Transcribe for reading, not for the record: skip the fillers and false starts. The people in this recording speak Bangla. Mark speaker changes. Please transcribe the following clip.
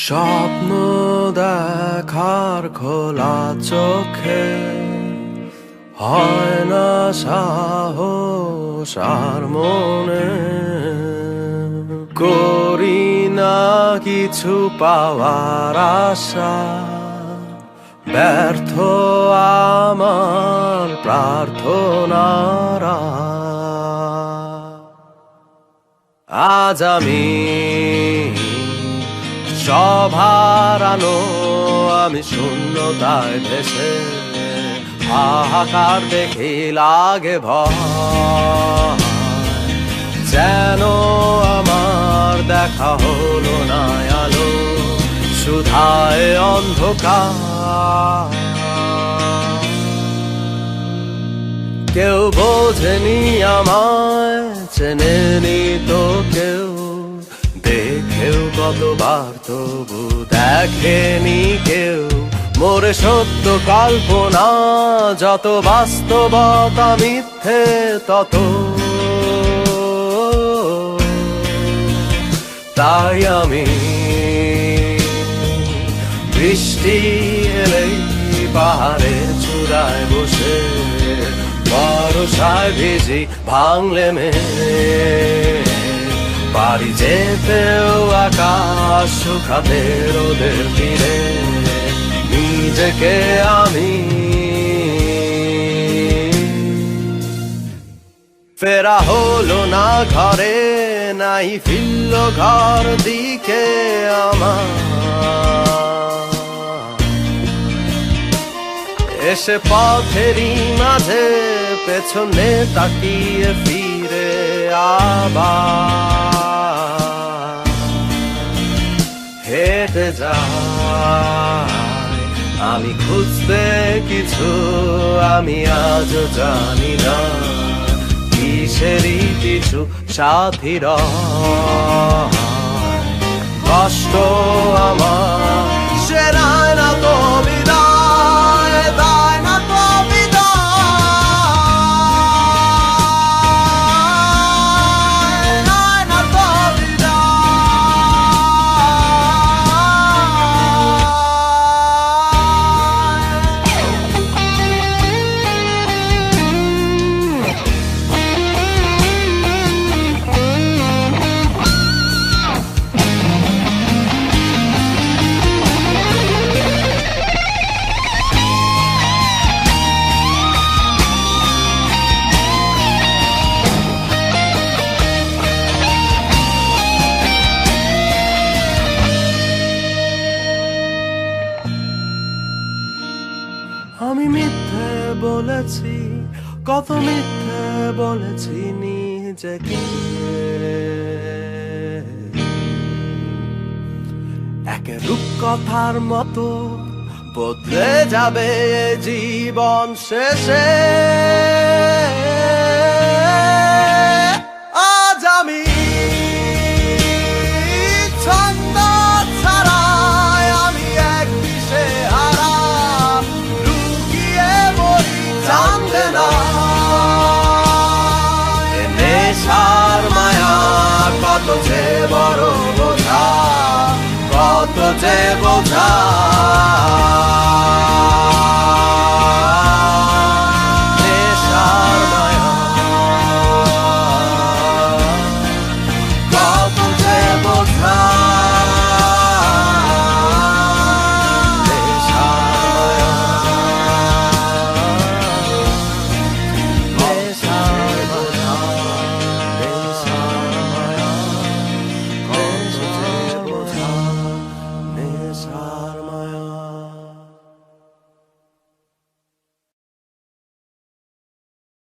Speaker 1: স্বপ্ন দেখার খোলা চোখে হয় না সাহস আর মনে করি না কিছু পাওয়ার আশা ব্যর্থ আমার প্রার্থনারা আজ আমি সব হারানো আমি শূন্যতায় ভেসে হাহাকার দেখে লাগে ভয় যেন আমার দেখা হলো না আলো সুধায় অন্ধকার কেউ বোঝেনি আমায় চেনেনি তো কেউ দেখেও কতবার তবু দেখেনি কেউ মোরে সত্য কল্পনা যত বাস্তবতা মিথ্যে তত তাই আমি বৃষ্টি এলেই পাহাড়ের চূড়ায় বসে বর্ষায় ভিজি ভাঙলে বাড়ি যেতেও আকাশ শুকাতে রোদের তীরে নিজেকে আমি ফেরা হলো না ঘরে নাই ফিরল ঘর দিকে আমার এসে পথেরই মাঝে পেছনে তাকিয়ে ফিরে আবার হেঁটে যাই আমি খুঁজতে কিছু আমি আজও জানি না কিসেরই কিছু সাথীর কষ্ট আমার সেরায় না তো বিদায় দায় না তো আমি মিথ্যে বলেছি কত মিথ্যে বলেছি নিজেকে এক রূপকথার মতো বদলে যাবে জীবন শেষে আজ আমি ছন্দ ছাড়াই আমি এক দিশে হারা জানতে না নেশার মায়া কত যে বড় বোঝা কত যে বোঝা